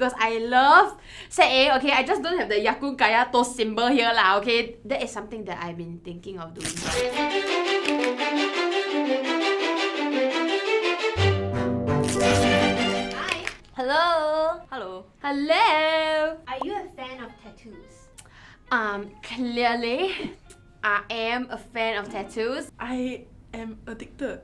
because I love set A, okay? I just don't have the Yakun Kaya Toast symbol here lah, okay? That is something that I've been thinking of doing. Hi! Hello! Hello. Hello! Are you a fan of tattoos? Clearly, I am a fan of tattoos. I am addicted.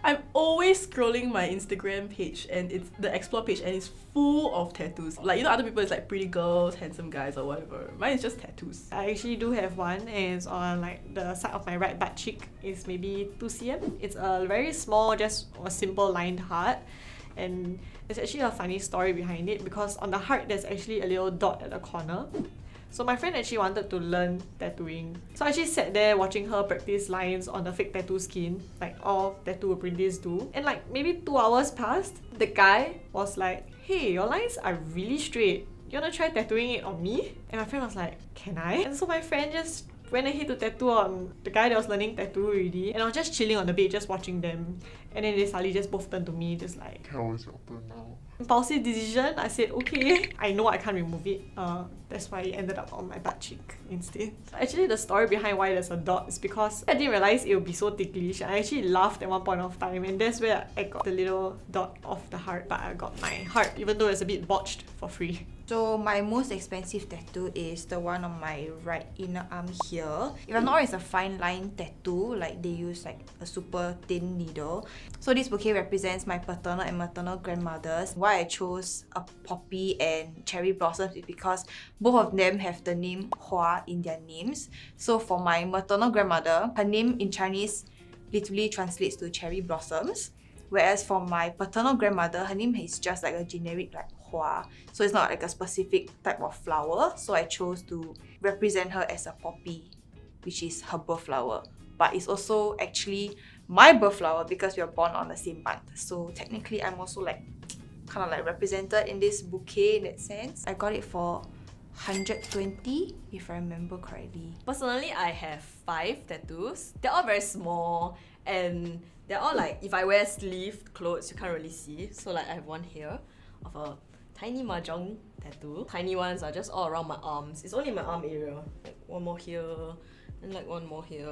I'm always scrolling my Instagram page and it's the explore page and it's full of tattoos. Like, you know, other people it's like pretty girls, handsome guys or whatever. Mine is just tattoos. I actually do have one, and it's on like the side of my right butt cheek. Is maybe 2 cm. It's a very small, just a simple lined heart. And there's actually a funny story behind it because on the heart there's actually a little dot at the corner. So my friend actually wanted to learn tattooing. So I actually sat there watching her practice lines on the fake tattoo skin, like all tattoo apprentices do. And like maybe 2 hours passed, the guy was like, "Hey, your lines are really straight. You wanna try tattooing it on me?" And my friend was like, "Can I?" And so my friend just went ahead to tattoo on the guy that was learning tattoo already. And I was just chilling on the bed, just watching them. And then they suddenly just both turned to me, just like, How is your turn now? impulsive decision. I said, okay. I know I can't remove it. That's why it ended up on my butt cheek instead. So actually, the story behind why there's a dot is because I didn't realize it would be so ticklish. I actually laughed at one point of time, and that's where I got the little dot of the heart. But I got my heart, even though it's a bit botched, for free. So my most expensive tattoo is the one on my right inner arm here. If I'm not wrong, it's a fine line tattoo. Like they use like a super thin needle. So this bouquet represents my paternal and maternal grandmothers. Why I chose a poppy and cherry blossoms is because both of them have the name Hua in their names. So for my maternal grandmother, her name in Chinese literally translates to cherry blossoms. Whereas for my paternal grandmother, her name is just like a generic like Hua. So it's not like a specific type of flower. So I chose to represent her as a poppy, which is her birth flower. But it's also actually my birth flower because we are born on the same month. So technically I'm also like kind of like represented in this bouquet in that sense. I got it for 120 if I remember correctly. Personally, I have 5 tattoos. They're all very small and they're all like, if I wear sleeved clothes, you can't really see. So like I have one here of a tiny mahjong tattoo. Tiny ones are just all around my arms. It's only my arm area. Like one more here and like one more here.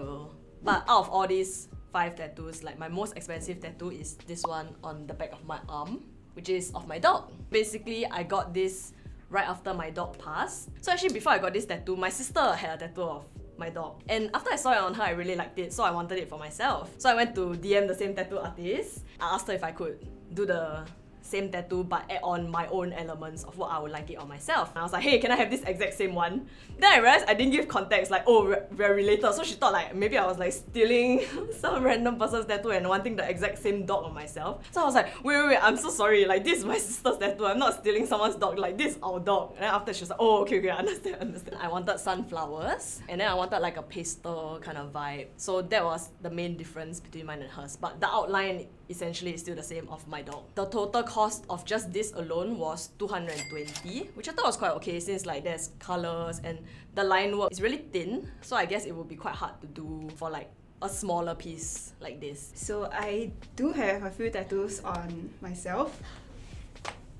But out of all these 5 tattoos, like my most expensive tattoo is this one on the back of my arm, which is of my dog. Basically, I got this right after my dog passed. So actually before I got this tattoo, my sister had a tattoo of my dog. And after I saw it on her, I really liked it, so I wanted it for myself. So I went to DM the same tattoo artist. I asked her if I could do the same tattoo but add on my own elements of what I would like it on myself. And I was like, hey, can I have this exact same one? Then I realized I didn't give context, like, oh, we're related. So she thought like maybe I was like stealing some random person's tattoo and wanting the exact same dog on myself. So I was like, wait, I'm so sorry. Like, this is my sister's tattoo. I'm not stealing someone's dog. Like, this is our dog. And then after she was like, oh, okay, I understand. I wanted sunflowers and then I wanted like a pastel kind of vibe. So that was the main difference between mine and hers. But the outline essentially is still the same of my dog. The total cost of just this alone was 220, which I thought was quite okay since like there's colors and the line work is really thin, so I guess it would be quite hard to do for like a smaller piece like this. So I do have a few tattoos on myself.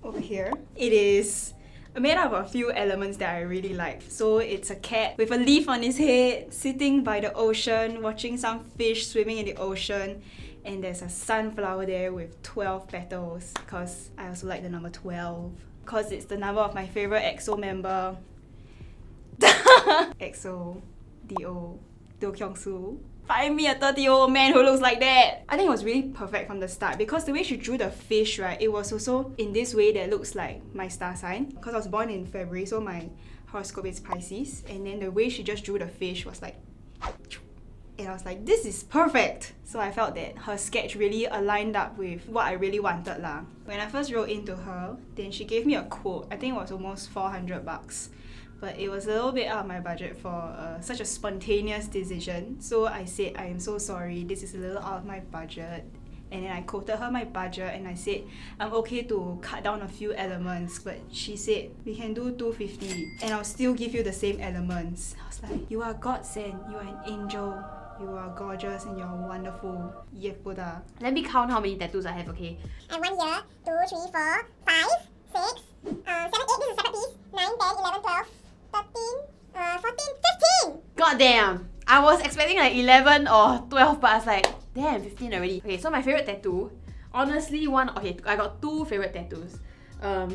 Over here, it is made up of a few elements that I really like. So it's a cat with a leaf on his head, sitting by the ocean, watching some fish swimming in the ocean. And there's a sunflower there with 12 petals because I also like the number 12 because it's the number of my favorite EXO member. EXO, D.O, Do Kyung-soo. Find me a 30-year-old man who looks like that! I think it was really perfect from the start because the way she drew the fish, right, it was also in this way that looks like my star sign because I was born in February, so my horoscope is Pisces, and then the way she just drew the fish was like, and I was like, this is perfect! So I felt that her sketch really aligned up with what I really wanted lah. When I first wrote into her, then she gave me a quote. I think it was almost $400. But it was a little bit out of my budget for such a spontaneous decision. So I said, I am so sorry, this is a little out of my budget. And then I quoted her my budget and I said, I'm okay to cut down a few elements. But she said, we can do $250 and I'll still give you the same elements. I was like, you are God sent, you are an angel. You are gorgeous and you're wonderful. Yepuda. Let me count how many tattoos I have, okay? And 1 here, 2, 3, 4, 5, damn. I was expecting like 11 or 12, but I was like, damn, 15 already. Okay, so my favorite tattoo, honestly, I got two favorite tattoos.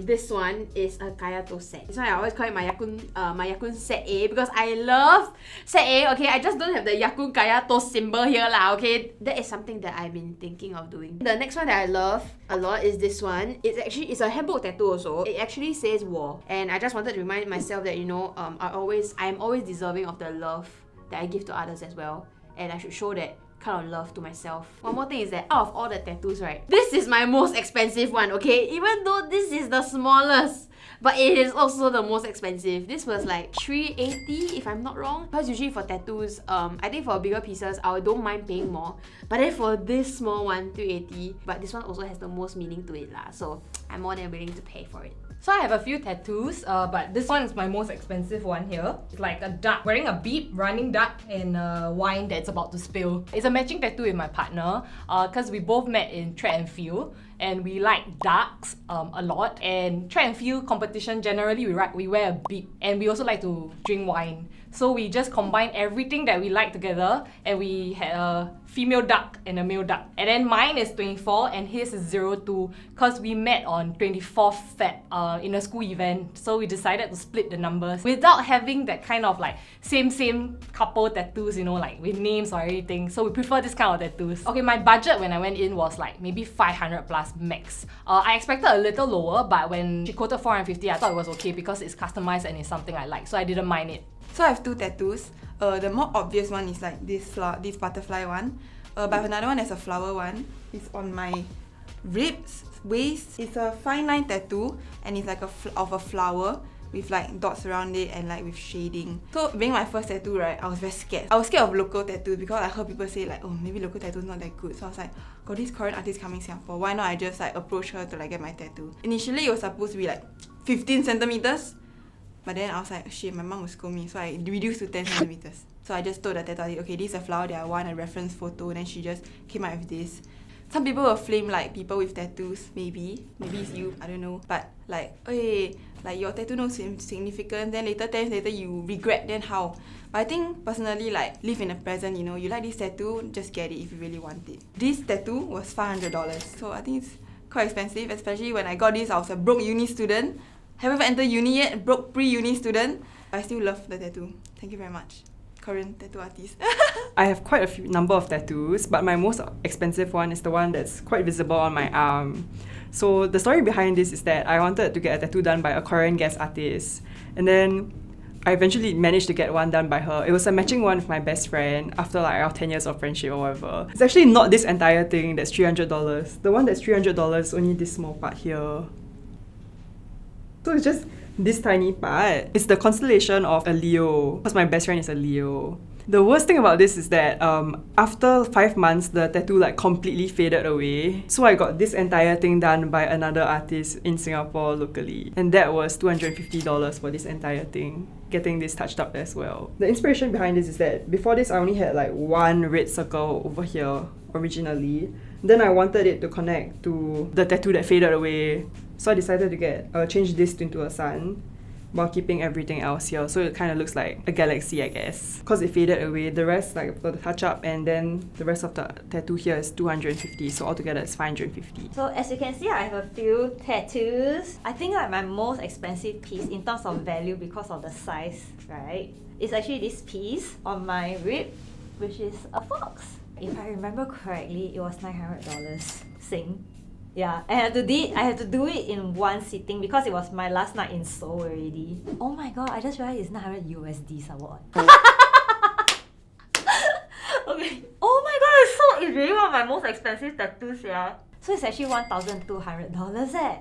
This one is a Kayato set. This one I always call it my Yakun set A because I love set A. Okay, I just don't have the Yakun Kayato symbol here lah. Okay, that is something that I've been thinking of doing. The next one that I love a lot is this one. It's a handbook tattoo also. It actually says war, and I just wanted to remind myself that I'm always deserving of the love that I give to others as well, and I should show that kind of love to myself. One more thing is that out of all the tattoos, right, this is my most expensive one, okay? Even though this is the smallest, but it is also the most expensive. This was like $380 if I'm not wrong. Because usually for tattoos, I think for bigger pieces, I don't mind paying more. But then for this small one, $380. But this one also has the most meaning to it lah. So I'm more than willing to pay for it. So I have a few tattoos, but this one is my most expensive one here. It's like a duck wearing a beep, running duck, and wine that's about to spill. It's a matching tattoo with my partner because we both met in track and field, and we like ducks a lot. And track and field competition, generally we wear a beep, and we also like to drink wine. So we just combine everything that we like together, and we had a female duck and a male duck. And then mine is 24 and his is 02 because we met on 24th Feb in a school event. So we decided to split the numbers without having that kind of like same couple tattoos, like with names or anything. So we prefer this kind of tattoos. Okay, my budget when I went in was like maybe 500 plus max. I expected a little lower, but when she quoted 450, I thought it was okay because it's customized and it's something I like, so I didn't mind it. So I have two tattoos. The more obvious one is like this butterfly one. But another one is a flower one. It's on my ribs, waist. It's a fine line tattoo, and it's like of a flower with like dots around it and like with shading. So being my first tattoo, right, I was very scared. I was scared of local tattoos because I heard people say like, oh, maybe local tattoo is not that good. So I was like, got this Korean artist coming Singapore. Why not I just like approach her to like get my tattoo? Initially it was supposed to be like 15 centimeters. But then I was like, shit, my mom will scold me. So I reduced to 10 centimeters. So I just told the tattoo artist, okay, this is a flower that I want, a reference photo. And then she just came out with this. Some people will flame like people with tattoos, maybe it's you, I don't know. But like, okay, like your tattoo no significance, then 10 times later you regret, then how? But I think personally, like, live in the present, you like this tattoo, just get it if you really want it. This tattoo was $500. So I think it's quite expensive, especially when I got this, I was a broke uni student. Haven't entered uni yet, broke pre-uni student. I still love the tattoo. Thank you very much, Korean tattoo artist. I have quite a number of tattoos, but my most expensive one is the one that's quite visible on my arm. So the story behind this is that I wanted to get a tattoo done by a Korean guest artist, and then I eventually managed to get one done by her. It was a matching one with my best friend after like our 10 years of friendship or whatever. It's actually not this entire thing that's $300. The one that's $300 is only this small part here. So it's just this tiny part. It's the constellation of a Leo, because my best friend is a Leo. The worst thing about this is that after 5 months, the tattoo like completely faded away. So I got this entire thing done by another artist in Singapore locally. And that was $250 for this entire thing, getting this touched up as well. The inspiration behind this is that before this, I only had like one red circle over here originally. Then I wanted it to connect to the tattoo that faded away. So I decided to change this into a sun while keeping everything else here. So it kind of looks like a galaxy, I guess. Because it faded away, the rest like for the touch up, and then the rest of the tattoo here is $250. So altogether it's $550. So as you can see, I have a few tattoos. I think like my most expensive piece in terms of value because of the size, right, is actually this piece on my rib, which is a fox. If I remember correctly, it was $900 Sing. Yeah, I had to do it in one sitting because it was my last night in Seoul already. Oh my god, I just realized it's 900 USD somewhat. Okay. Oh my god, it's really one of my most expensive tattoos, yeah. So it's actually $1,200 eh.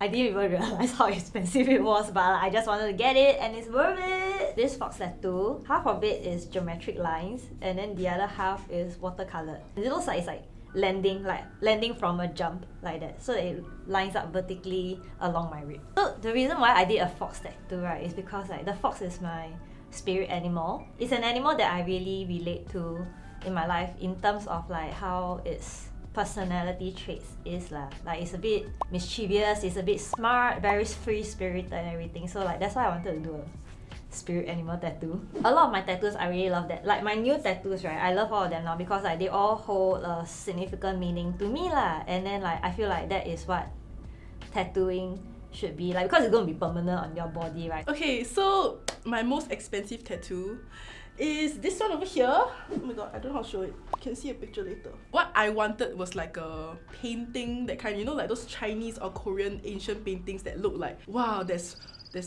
I didn't even realize how expensive it was, but I just wanted to get it and it's worth it. This fox tattoo, half of it is geometric lines and then the other half is watercolored. It looks like it's like landing from a jump like that. So it lines up vertically along my rib. So the reason why I did a fox tattoo, right, is because like the fox is my spirit animal. It's an animal that I really relate to in my life in terms of like how its personality traits is like it's a bit mischievous, it's a bit smart, very free spirited and everything. So like that's why I wanted to do a spirit animal tattoo. A lot of my tattoos, I really love that. Like my new tattoos, right? I love all of them now because like they all hold a significant meaning to me lah. And then like I feel like that is what tattooing should be like, because it's going to be permanent on your body, right? Okay, so my most expensive tattoo is this one over here. Oh my god, I don't know how to show it. You can see a picture later. What I wanted was like a painting, that kind, you know, like those Chinese or Korean ancient paintings that look like, wow, there's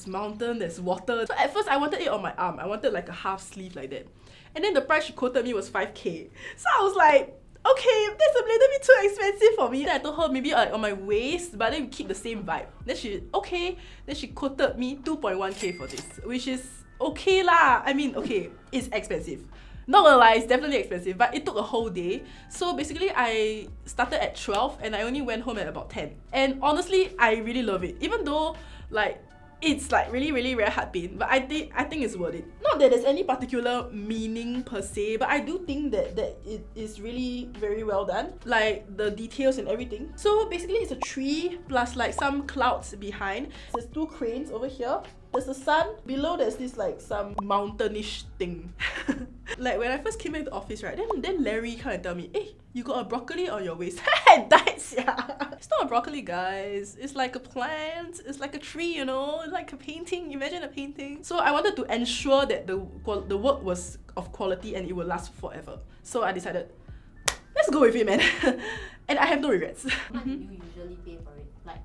mountain, there's water. So at first I wanted it on my arm. I wanted like a half sleeve like that. And then the price she quoted me was 5k. So I was like, okay, that's a little bit too expensive for me. Then I told her maybe like on my waist, but then we keep the same vibe. Then she quoted me 2.1k for this, which is okay lah. I mean, okay, it's expensive. Not gonna lie, it's definitely expensive, but it took a whole day. So basically, I started at 12 and I only went home at about 10. And honestly, I really love it. Even though, like, it's like really, really very hard pain, but I think it's worth it. Not that there's any particular meaning per se, but I do think that it is really very well done. Like the details and everything. So basically it's a tree plus like some clouds behind. There's 2 cranes over here. There's the sun. Below there's this like some mountainish thing. Like when I first came into the office, right, then Larry kind of tell me, hey, you got a broccoli on your waist. I died, yeah. It's not a broccoli, guys. It's like a plant. It's like a tree, you know. It's like a painting. Imagine a painting. So I wanted to ensure that the work was of quality and it will last forever. So I decided, let's go with it, man. And I have no regrets. How much do you usually pay for it? Like,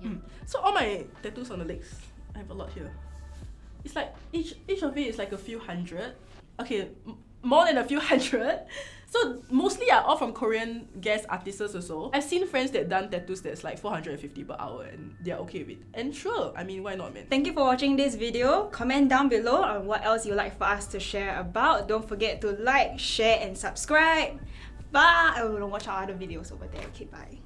yeah. So all my tattoos on the legs, I have a lot here. It's like each of it is like a few hundred. Okay, more than a few hundred. So mostly are all from Korean guest artists also. I've seen friends that done tattoos that's like 450 per hour and they're okay with it. And sure, I mean, why not, man? Thank you for watching this video. Comment down below on what else you'd like for us to share about. Don't forget to like, share and subscribe. Bye! I will watch our other videos over there. Okay, bye.